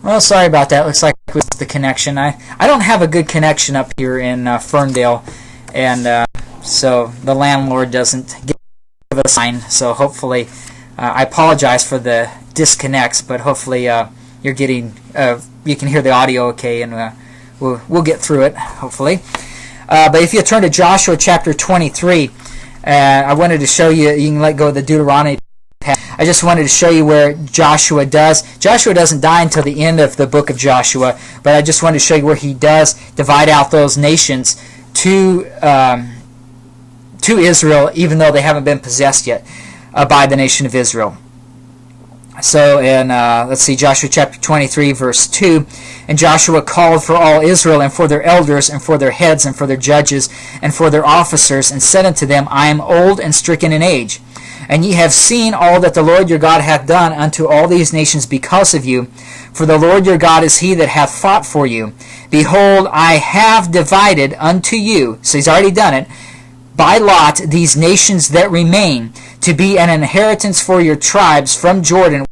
Well, sorry about that. Looks like it was the connection. I don't have a good connection up here in Ferndale, and so the landlord doesn't give us a sign. So hopefully, I apologize for the disconnects, but hopefully you're getting you can hear the audio okay, and we'll get through it hopefully. But if you turn to Joshua chapter 23, I wanted to show you. You can let go of the Deuteronomy. I just wanted to show you where Joshua does. Joshua doesn't die until the end of the book of Joshua, but I just wanted to show you where he does divide out those nations to Israel, even though they haven't been possessed yet by the nation of Israel. So in, let's see, Joshua chapter 23, verse 2, "And Joshua called for all Israel, and for their elders, and for their heads, and for their judges, and for their officers, and said unto them, I am old and stricken in age. And ye have seen all that the Lord your God hath done unto all these nations because of you. For the Lord your God is he that hath fought for you. Behold, I have divided unto you," so he's already done it, "by lot these nations that remain, to be an inheritance for your tribes from Jordan,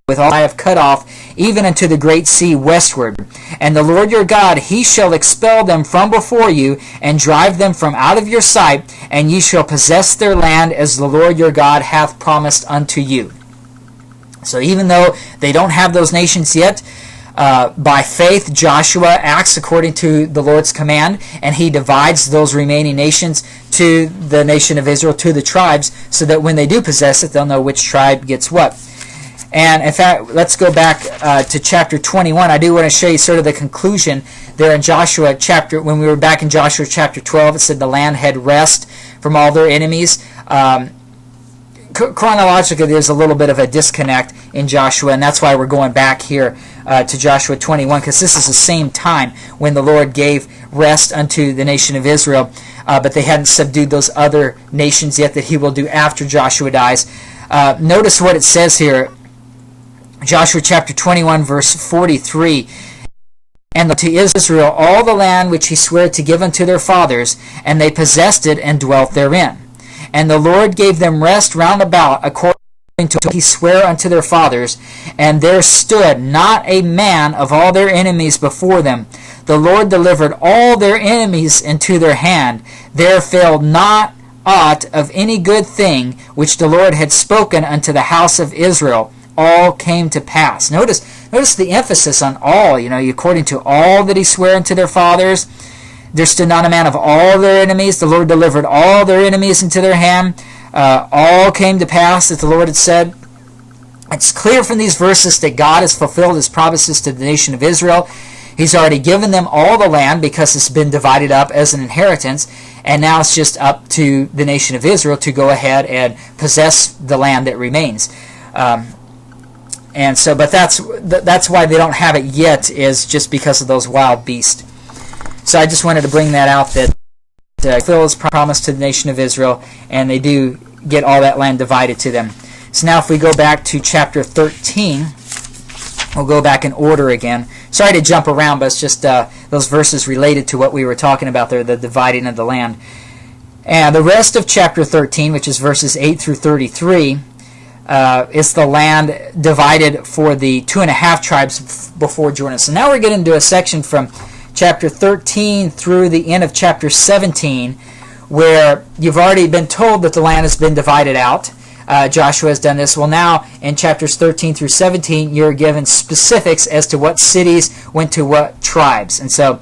with all I have cut off, even unto the great sea westward. And the Lord your God, he shall expel them from before you, and drive them from out of your sight, and ye shall possess their land, as the Lord your God hath promised unto you." So even though they don't have those nations yet, by faith Joshua acts according to the Lord's command, and he divides those remaining nations to the nation of Israel, to the tribes, so that when they do possess it, they'll know which tribe gets what. And in fact, let's go back to chapter 21. I do want to show you sort of the conclusion there in Joshua chapter. When we were back in Joshua chapter 12, it said the land had rest from all their enemies. Chronologically, there's a little bit of a disconnect in Joshua, and that's why we're going back here to Joshua 21, because this is the same time when the Lord gave rest unto the nation of Israel, but they hadn't subdued those other nations yet that he will do after Joshua dies. Notice what it says here. Joshua chapter 21, verse 43, "And to Israel all the land which he sware to give unto their fathers, and they possessed it and dwelt therein. And the Lord gave them rest round about, according to what he sware unto their fathers, and there stood not a man of all their enemies before them. The Lord delivered all their enemies into their hand. There failed not aught of any good thing which the Lord had spoken unto the house of Israel. All came to pass." Notice the emphasis on all. According to all that he sware unto their fathers, there stood not a man of all their enemies. The Lord delivered all their enemies into their hand. All came to pass that the Lord had said. It's clear from these verses that God has fulfilled his promises to the nation of Israel. He's already given them all the land because it's been divided up as an inheritance, and now it's just up to the nation of Israel to go ahead and possess the land that remains. And so, but that's why they don't have it yet, is just because of those wild beasts. So I just wanted to bring that out, that fulfill his promise to the nation of Israel, and they do get all that land divided to them. So now if we go back to chapter 13, we'll go back in order again. Sorry to jump around, but it's just those verses related to what we were talking about there, the dividing of the land. And the rest of chapter 13, which is verses 8 through 33, is the land divided for the 2.5 tribes before Jordan. So now we're getting into a section from chapter 13 through the end of chapter 17, where you've already been told that the land has been divided out. Joshua has done this. Well, now in chapters 13 through 17, you're given specifics as to what cities went to what tribes. And so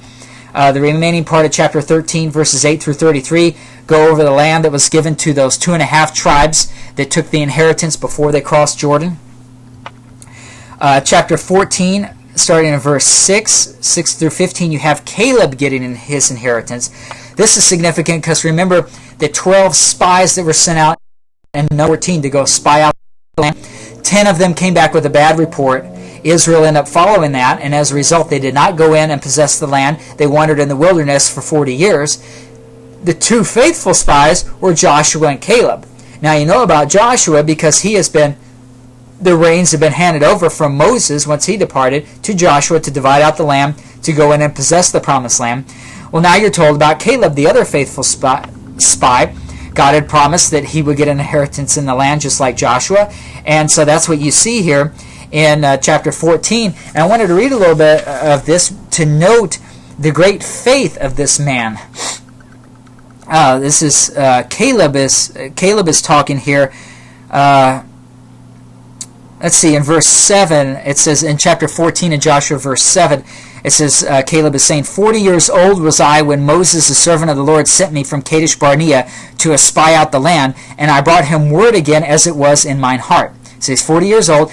the remaining part of chapter 13, verses 8 through 33, go over the land that was given to those 2.5 tribes that took the inheritance before they crossed Jordan. Chapter 14, starting in verse 6 through 15, you have Caleb getting in his inheritance. This is significant because remember the 12 spies that were sent out in 14 to go spy out the land. 10 of them came back with a bad report. Israel ended up following that, and as a result, they did not go in and possess the land. They wandered in the wilderness for 40 years. The 2 faithful spies were Joshua and Caleb. Now you know about Joshua because the reins have been handed over from Moses once he departed to Joshua to divide out the land, to go in and possess the promised land. Well, now you're told about Caleb, the other faithful spy. God had promised that he would get an inheritance in the land just like Joshua, and so that's what you see here in chapter 14. And I wanted to read a little bit of this to note the great faith of this man. This is Caleb is talking here. Let's see, in verse 7, it says in chapter 14 in Joshua, verse 7, it says, Caleb is saying, 40 years old was I when Moses, the servant of the Lord, sent me from Kadesh Barnea to espy out the land, and I brought him word again as it was in mine heart. So he's 40 years old.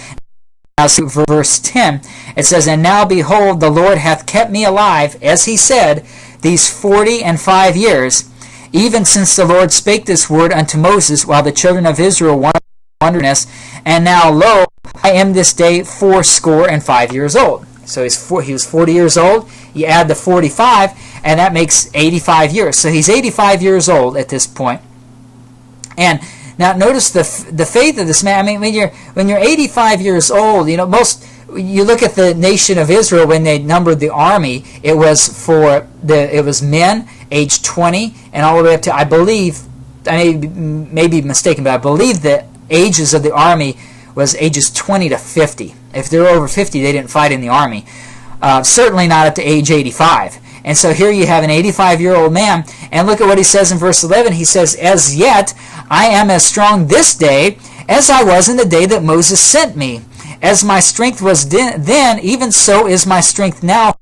Now, verse 10, it says, and now behold, the Lord hath kept me alive, as he said, these 45 years, even since the Lord spake this word unto Moses, while the children of Israel wandered in the wilderness, and now, lo, I am this day 85 years old. So he was 40 years old. You add the 45, and that makes 85 years. So he's 85 years old at this point. And now notice the faith of this man. I mean, when you're 85 years old, you look at the nation of Israel when they numbered the army. It was men aged 20 and all the way up to, I believe, I may be mistaken, but I believe the ages of the army was ages 20 to 50. If they were over 50, they didn't fight in the army. Certainly not up to age 85. And so here you have an 85-year-old man, and look at what he says in verse 11. He says, as yet I am as strong this day as I was in the day that Moses sent me. As my strength was then, even so is my strength now,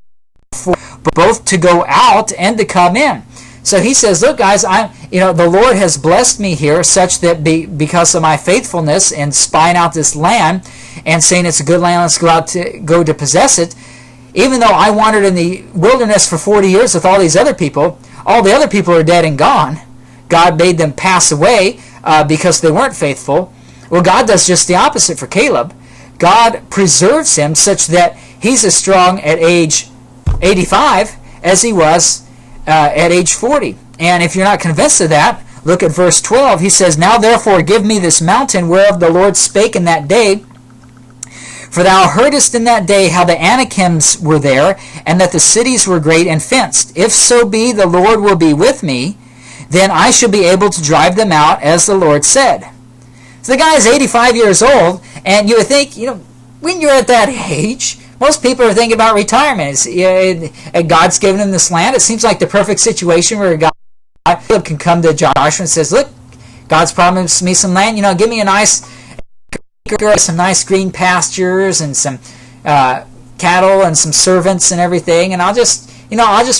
for both to go out and to come in. So he says, look, guys, the Lord has blessed me here such that because of my faithfulness in spying out this land and saying it's a good land, let's go to possess it. Even though I wandered in the wilderness for 40 years with all these other people, all the other people are dead and gone. God made them pass away because they weren't faithful. Well, God does just the opposite for Caleb. God preserves him such that he's as strong at age 85 as he was at age 40. And if you're not convinced of that, look at verse 12. He says, now therefore give me this mountain whereof the Lord spake in that day. For thou heardest in that day how the Anakims were there, and that the cities were great and fenced. If so be the Lord will be with me, then I shall be able to drive them out, as the Lord said. So the guy is 85 years old, and you would think, when you're at that age, most people are thinking about retirement. God's given him this land. It seems like the perfect situation where God can come to Joshua and says, look, God's promised me some land. Give me some nice green pastures and some cattle and some servants and everything, and I'll just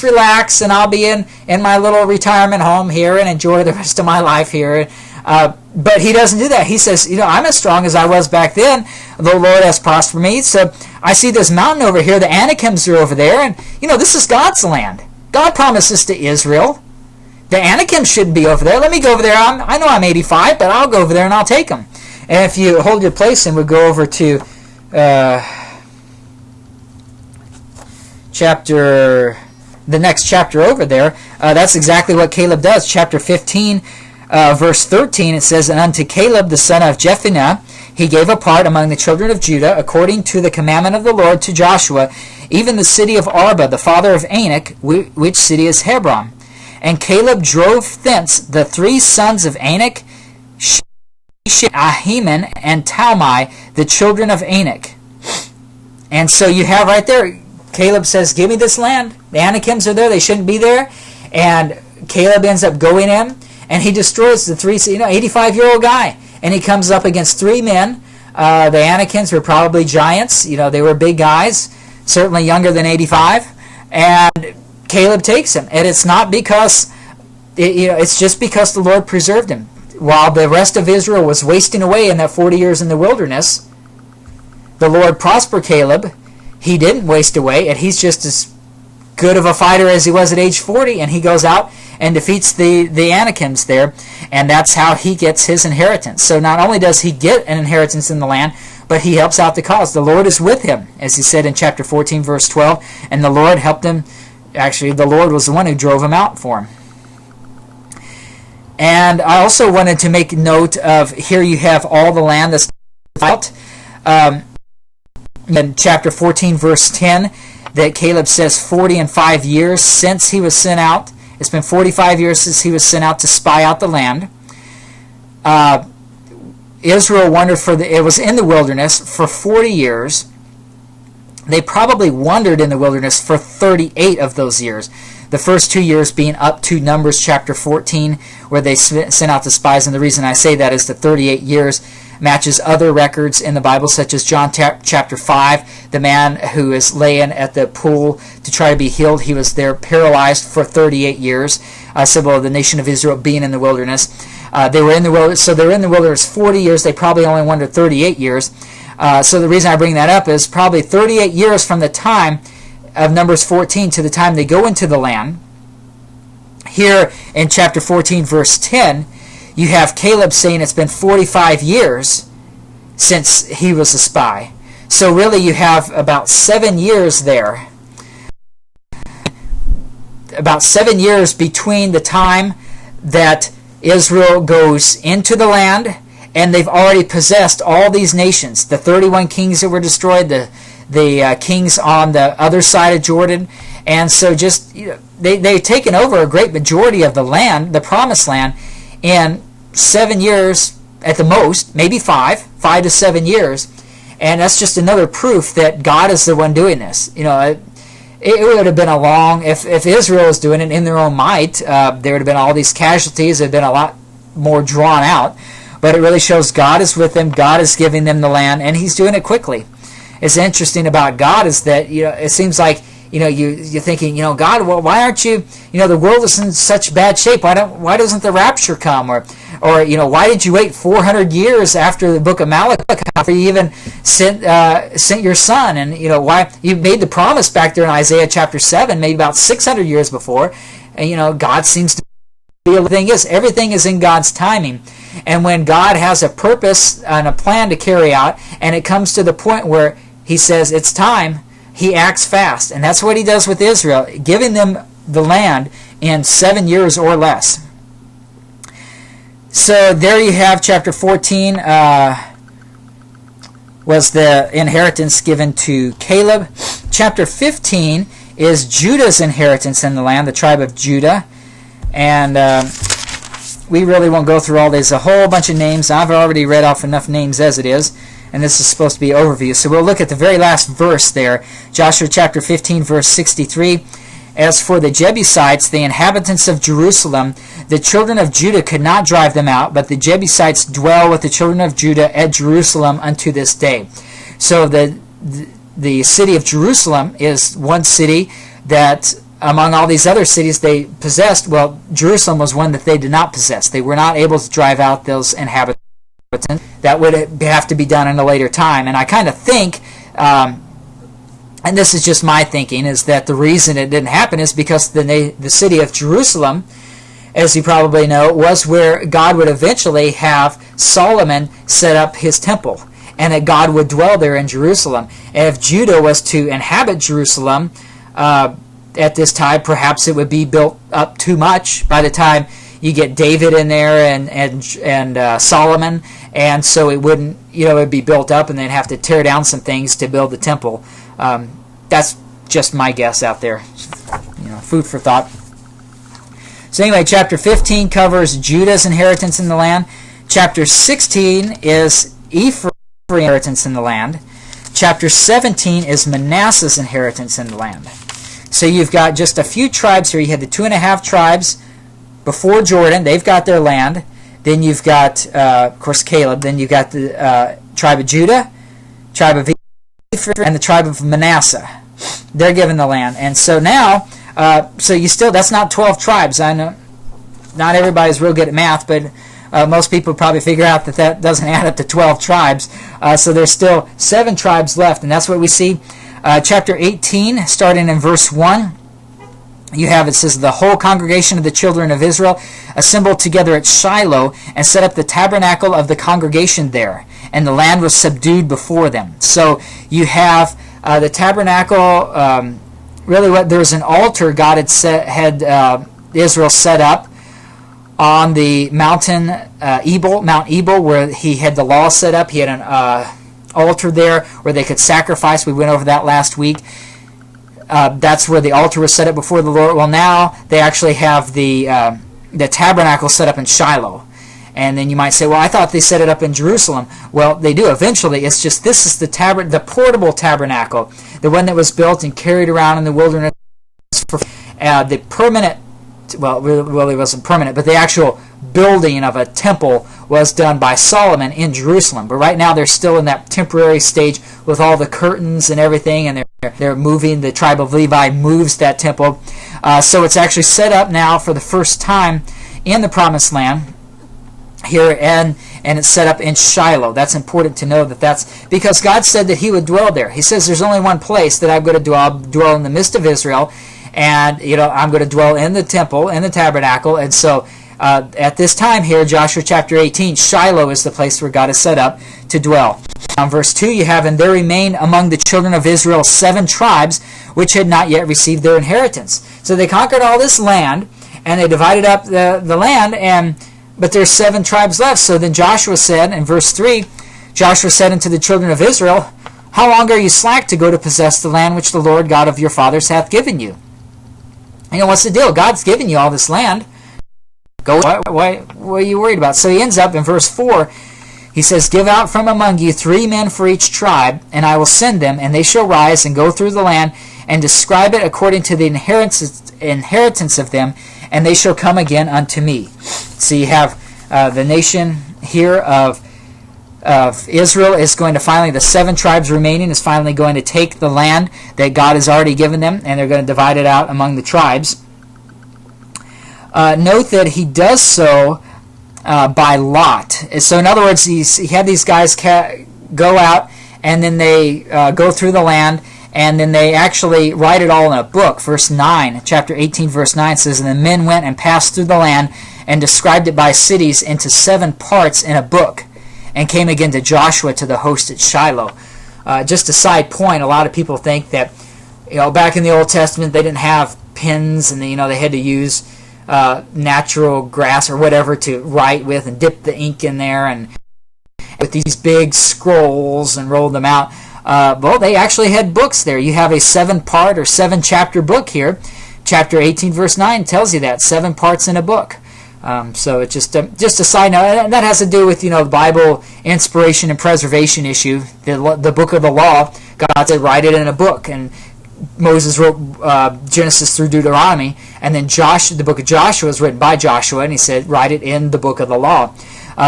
relax, and I'll be in my little retirement home here and enjoy the rest of my life here. But he doesn't do that. He says, I'm as strong as I was back then. The Lord has prospered me. So I see this mountain over here. The Anakims are over there, and this is God's land. God promised this to Israel. The Anakims shouldn't be over there. Let me go over there. I know I'm 85, but I'll go over there and I'll take them. And if you hold your place and we go over to the next chapter over there, that's exactly what Caleb does. Chapter 15, verse 13, it says, and unto Caleb the son of Jephunneh he gave a part among the children of Judah, according to the commandment of the Lord to Joshua, even the city of Arba, the father of Anak, which city is Hebron. And Caleb drove thence the 3 sons of Anak, Ahiman, and Talmai, the children of Anak. And so you have right there, Caleb says, give me this land. The Anakims are there. They shouldn't be there. And Caleb ends up going in, and he destroys the 3, 85-year-old guy. And he comes up against 3 men. The Anakims were probably giants. They were big guys, certainly younger than 85. And Caleb takes him. And it's not because, it's just because the Lord preserved him. While the rest of Israel was wasting away in that 40 years in the wilderness, the Lord prospered Caleb. He didn't waste away, and he's just as good of a fighter as he was at age 40, and he goes out and defeats the Anakims there, and that's how he gets his inheritance. So not only does he get an inheritance in the land, but he helps out the cause. The Lord is with him, as he said in chapter 14, verse 12, and the Lord helped him. Actually, the Lord was the one who drove him out for him. And I also wanted to make note of, here you have all the land that's out. In chapter 14, verse 10, that Caleb says 45 years since he was sent out. It's been 45 years since he was sent out to spy out the land. Israel wandered it was in the wilderness for 40 years. They probably wandered in the wilderness for 38 of those years. The first 2 years being up to Numbers chapter 14, where they sent out the spies. And the reason I say that is the 38 years matches other records in the Bible, such as John chapter 5, the man who is laying at the pool to try to be healed. He was there paralyzed for 38 years, symbol of the nation of Israel being in the wilderness. They were in the wilderness, so they were in the wilderness 40 years. They probably only wandered 38 years. So the reason I bring that up is probably 38 years from the time of Numbers 14 to the time they go into the land. Here in chapter 14, verse 10, you have Caleb saying it's been 45 years since he was a spy. So really you have about 7 years there. About 7 years between the time that Israel goes into the land and they've already possessed all these nations. The 31 kings that were destroyed, the kings on the other side of Jordan. And so just they've taken over a great majority of the land, the promised land, in 7 years at the most, maybe 5 to 7 years. And that's just another proof that God is the one doing this. It would have been a long, if Israel was doing it in their own might, there would have been all these casualties. It would have been a lot more drawn out. But it really shows God is with them. God is giving them the land, and He's doing it quickly. It's interesting about God is that it seems like you're thinking, God, well, why aren't you? The world is in such bad shape. Why doesn't the rapture come? Or why did you wait 400 years after the book of Malachi before you even sent your son? And why you made the promise back there in Isaiah chapter 7, maybe about 600 years before. And God seems to be everything is in God's timing. And when God has a purpose and a plan to carry out, and it comes to the point where He says it's time, He acts fast. And that's what He does with Israel, giving them the land in 7 years or less. So there you have chapter 14 was the inheritance given to Caleb. Chapter 15 is Judah's inheritance in the land, the tribe of Judah. And we really won't go through all these. A whole bunch of names. I've already read off enough names as it is. And this is supposed to be an overview. So we'll look at the very last verse there. Joshua chapter 15, verse 63. As for the Jebusites, the inhabitants of Jerusalem, the children of Judah could not drive them out, but the Jebusites dwell with the children of Judah at Jerusalem unto this day. So the city of Jerusalem is one city that among all these other cities they possessed, well, Jerusalem was one that they did not possess. They were not able to drive out those inhabitants. That would have to be done in a later time. And I kind of think, and this is just my thinking, is that the reason it didn't happen is because the city of Jerusalem, as you probably know, was where God would eventually have Solomon set up his temple, and that God would dwell there in Jerusalem. And if Judah was to inhabit Jerusalem at this time, perhaps it would be built up too much by the time you get David in there and Solomon, and so it wouldn't, it would be built up, and they'd have to tear down some things to build the temple. That's just my guess out there. Food for thought. So anyway, chapter 15 covers Judah's inheritance in the land. Chapter 16 is Ephraim's inheritance in the land. Chapter 17 is Manasseh's inheritance in the land. So you've got just a few tribes here. You had the 2.5 tribes before Jordan. They've got their land. Then you've got, of course, Caleb. Then you've got the tribe of Judah, tribe of Ephraim, and the tribe of Manasseh. They're given the land. And so now, that's not 12 tribes. I know not everybody's real good at math, but most people probably figure out that doesn't add up to 12 tribes. So there's still 7 tribes left, and that's what we see. Chapter 18, starting in verse 1, it says, the whole congregation of the children of Israel assembled together at Shiloh and set up the tabernacle of the congregation there, and the land was subdued before them. So you have the tabernacle, there's an altar God had Israel set up on the mountain Mount Ebal, where He had the law set up. He had an altar there where they could sacrifice. We went over that last week. That's where the altar was set up before the Lord. Well, now they actually have the tabernacle set up in Shiloh, And then you might say, well, I thought they set it up in Jerusalem. Well, they do eventually. It's just this is the portable tabernacle, the one that was built and carried around in the wilderness. For the permanent, well, it wasn't permanent, but the actual building of a temple was done by Solomon in Jerusalem. But right now they're still in that temporary stage with all the curtains and everything, and they're moving. The tribe of Levi moves that temple. So it's actually set up now for the first time in the Promised Land here, and it's set up in Shiloh. That's important to know that's because God said that he would dwell there. He says there's only one place that I'm going to dwell in the midst of Israel, and I'm going to dwell in the temple, in the tabernacle. And so at this time here, Joshua chapter 18, Shiloh is the place where God is set up to dwell. Now, in verse 2, you have, and there remained among the children of Israel 7 tribes which had not yet received their inheritance. So they conquered all this land, and they divided up the land, but there's 7 tribes left. So then Joshua said, in verse 3, Joshua said unto the children of Israel, how long are you slack to go to possess the land which the Lord God of your fathers hath given you? What's the deal? God's given you all this land. Go. What are you worried about? So he ends up in verse 4. He says, give out from among you 3 men for each tribe, and I will send them, and they shall rise and go through the land and describe it according to the inheritance of them, and they shall come again unto me. So you have the nation here of Israel is going to finally, the 7 tribes remaining is finally going to take the land that God has already given them, and they're going to divide it out among the tribes. Note that he does so by lot. So in other words, he had these guys go out, and then they go through the land, and then they actually write it all in a book. Verse 9, chapter 18, verse 9 says, and the men went and passed through the land and described it by cities into 7 parts in a book, and came again to Joshua to the host at Shiloh. Just a side point, a lot of people think that back in the Old Testament they didn't have pens, and they had to use natural grass or whatever to write with and dip the ink in there and with these big scrolls and roll them out. Well, they actually had books there. You have a 7-part or 7-chapter book here. Chapter 18 verse 9 tells you that 7 parts in a book. So it's just a side note, and that has to do with the Bible inspiration and preservation issue. The book of the law, God said write it in a book, and Moses wrote Genesis through Deuteronomy, and then the book of Joshua was written by Joshua, and he said write it in the book of the law.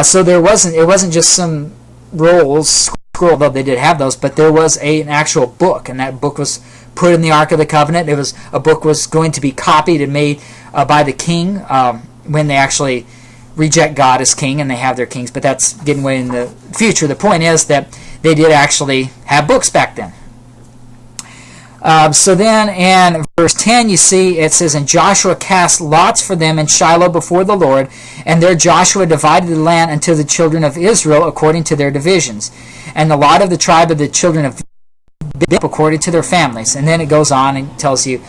So it wasn't just some rolls, although they did have those, but there was an actual book, and that book was put in the Ark of the Covenant. A book was going to be copied and made by the king when they actually reject God as king, and they have their kings, but that's getting way in the future. The point is that they did actually have books back then. So then in verse 10 you see it says, and Joshua cast lots for them in Shiloh before the Lord, and there Joshua divided the land unto the children of Israel according to their divisions, and the lot of the tribe of the children of Israel according to their families. And then it goes on and tells you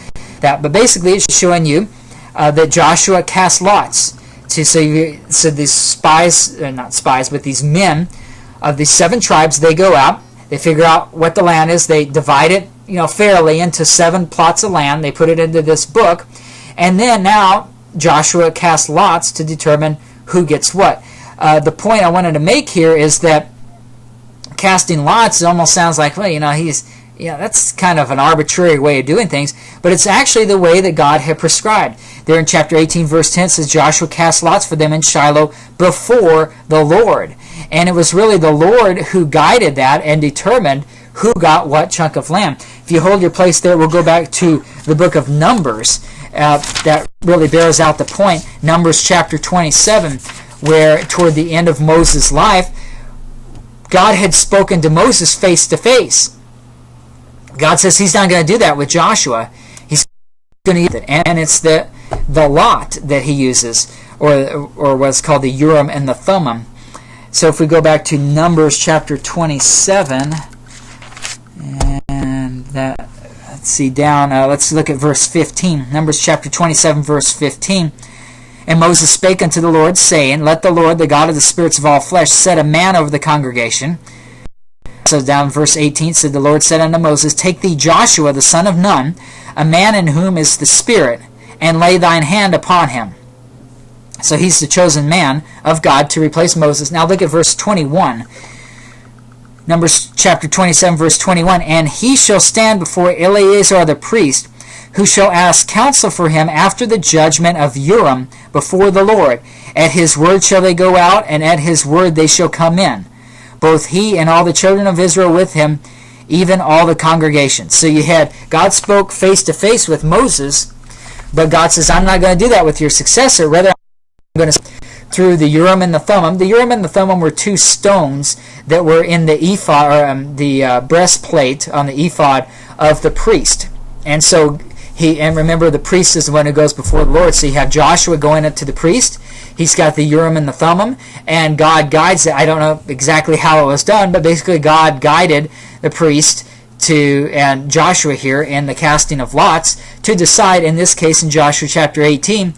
that, but basically it's showing you that Joshua cast lots. So these spies, not spies, but these men of these 7 tribes, they go out, they figure out what the land is, they divide it fairly into 7 plots of land, they put it into this book, and then now Joshua casts lots to determine who gets what. The point I wanted to make here is that casting lots almost sounds like, well, that's kind of an arbitrary way of doing things, but it's actually the way that God had prescribed. There in chapter 18, verse 10 says, Joshua cast lots for them in Shiloh before the Lord. And it was really the Lord who guided that and determined who got what chunk of land. If you hold your place there, we'll go back to the book of Numbers. That really bears out the point. Numbers chapter 27, where toward the end of Moses' life, God had spoken to Moses face to face. God says he's not going to do that with Joshua. He's going to use it. And it's the lot that he uses, or what's called the Urim and the Thummim. So if we go back to Numbers chapter 27, and that, let's see, let's look at verse 15. Numbers chapter 27, verse 15. And Moses spake unto the Lord, saying, let the Lord, the God of the spirits of all flesh, set a man over the congregation. So down in verse 18, said the Lord said unto Moses, take thee Joshua the son of Nun, a man in whom is the Spirit, and lay thine hand upon him. So he's the chosen man of God to replace Moses. Now look at verse 21. Numbers chapter 27, verse 21. And he shall stand before Eleazar the priest, who shall ask counsel for him after the judgment of Urim before the Lord. At his word shall they go out, and at his word they shall come in, both he and all the children of Israel with him, even all the congregation. So you had God spoke face to face with Moses, but God says, I'm not going to do that with your successor. Rather, I'm going to through the Urim and the Thummim. The Urim and the Thummim were two stones that were in the ephod, or the breastplate on the ephod of the priest. And so and remember, the priest is the one who goes before the Lord. So you have Joshua going up to the priest. He's got the Urim and the Thummim, and God guides it. I don't know exactly how it was done, but basically God guided the priest and Joshua here in the casting of lots to decide, in this case in Joshua chapter 18,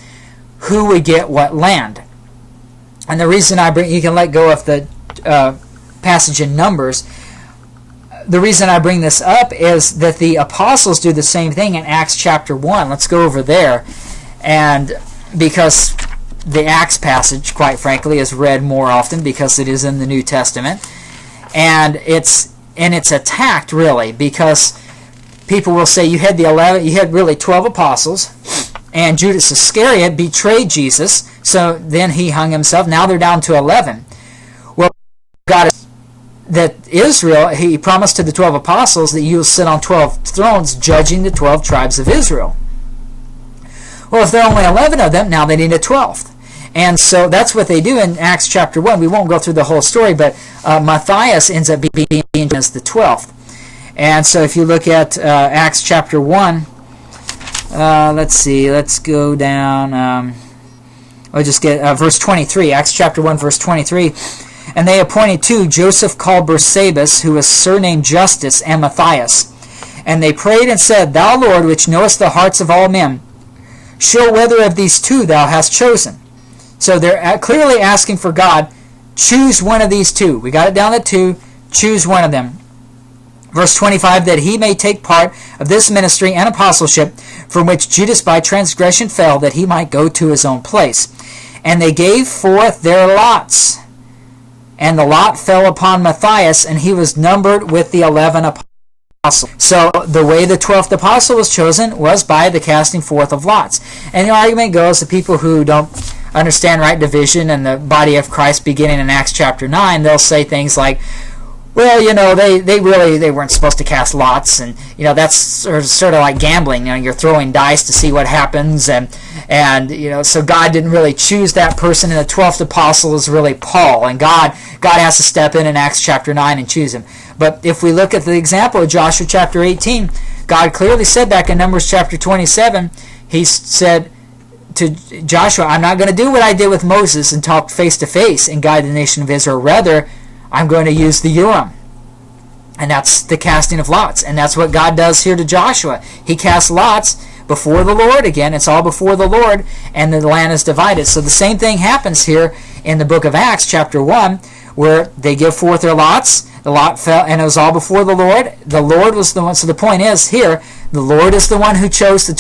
who would get what land. And the reason you can let go of the passage in Numbers. The reason I bring this up is that the apostles do the same thing in Acts chapter 1. Let's go over there. And because the Acts passage, quite frankly, is read more often because it is in the New Testament. And it's attacked, really, because people will say you had really 12 apostles, and Judas Iscariot betrayed Jesus, so then he hung himself. Now they're down to 11. Well, God that Israel, he promised to the 12 apostles that you will sit on 12 thrones judging the 12 tribes of Israel. Well, if there are only 11 of them, now they need a 12th. And so that's what they do in Acts chapter 1. We won't go through the whole story, but Matthias ends up being as the 12th. And so if you look at Acts chapter 1, let's go down. I'll just get verse 23, Acts chapter 1, verse 23. And they appointed two, Joseph called Barsabas, who was surnamed Justus, and Matthias. And they prayed and said, Thou, Lord, which knowest the hearts of all men, show whether of these two thou hast chosen. So they're clearly asking for God, choose one of these two. We got it down to two, choose one of them. Verse 25, that he may take part of this ministry and apostleship, from which Judas by transgression fell, that he might go to his own place. And they gave forth their lots. And the lot fell upon Matthias, and he was numbered with the 11 apostles. So the way the 12th apostle was chosen was by the casting forth of lots. And the argument goes, the people who don't understand right division and the body of Christ beginning in Acts chapter 9, they'll say things like, well, they weren't supposed to cast lots, and that's sort of like gambling. You're throwing dice to see what happens, and so God didn't really choose that person, and the 12th apostle is really Paul, and God has to step in Acts chapter 9 and choose him. But if we look at the example of Joshua chapter 18, God clearly said back in Numbers chapter 27, he said to Joshua, I'm not going to do what I did with Moses and talk face to face and guide the nation of Israel. Rather, I'm going to use the Urim. And that's the casting of lots. And that's what God does here to Joshua. He casts lots before the Lord again. It's all before the Lord, and the land is divided. So the same thing happens here in the book of Acts, chapter 1, where they give forth their lots. The lot fell, and it was all before the Lord. The Lord was the one. So the point is here, the Lord is the one who chose the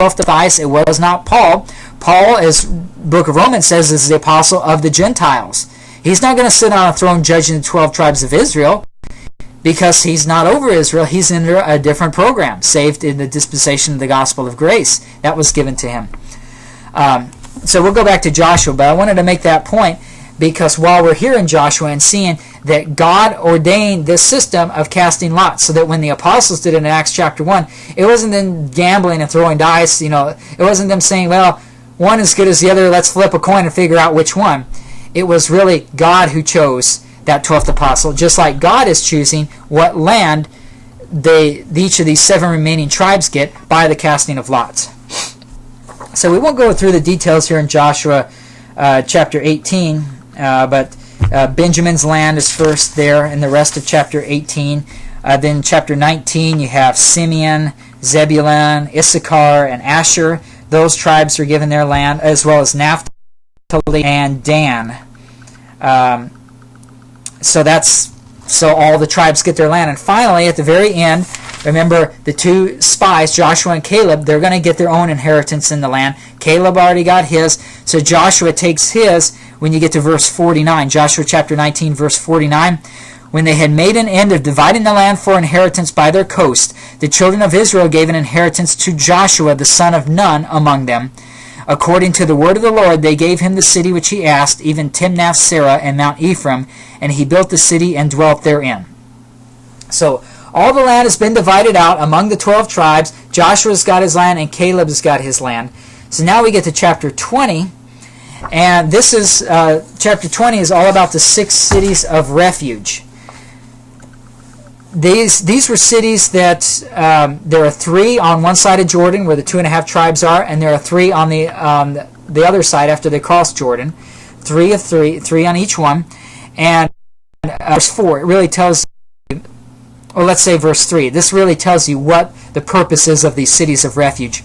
12th Matthias. It was not Paul. Paul, as book of Romans says, is the apostle of the Gentiles. He's not going to sit on a throne judging the 12 tribes of Israel, because he's not over Israel. He's under a different program, saved in the dispensation of the gospel of grace that was given to him. So we'll go back to Joshua, but I wanted to make that point because while we're here in Joshua and seeing that God ordained this system of casting lots, so that when the apostles did it in Acts chapter 1, it wasn't them gambling and throwing dice. It wasn't them saying, well, one is good as the other, let's flip a coin and figure out which one. It was really God who chose that 12th apostle, just like God is choosing what land each of these 7 remaining tribes get by the casting of lots. So we won't go through the details here in Joshua chapter 18, but Benjamin's land is first there in the rest of chapter 18. Then chapter 19 you have Simeon, Zebulun, Issachar, and Asher. Those tribes are given their land, as well as Naphtali and Dan. So all the tribes get their land. And finally, at the very end, remember the 2 spies, Joshua and Caleb, they're going to get their own inheritance in the land. Caleb already got his. So So Joshua takes his when you get to verse 49. Joshua chapter 19, verse 49. When they had made an end of dividing the land for inheritance by their coast, the children of Israel gave an inheritance to Joshua the son of Nun among them. According to the word of the Lord, they gave him the city which he asked, even Timnath-Serah and Mount Ephraim, and he built the city and dwelt therein. So all the land has been divided out among the 12 tribes. Joshua's got his land and Caleb's got his land. So now we get to chapter 20, and this is chapter 20 is all about the 6 cities of refuge. These were cities that there are 3 on one side of Jordan where the 2.5 tribes are, and there are 3 on the other side after they cross Jordan. 3 on each one. And verse 4, it really tells you, or let's say verse 3, this really tells you what the purpose is of these cities of refuge.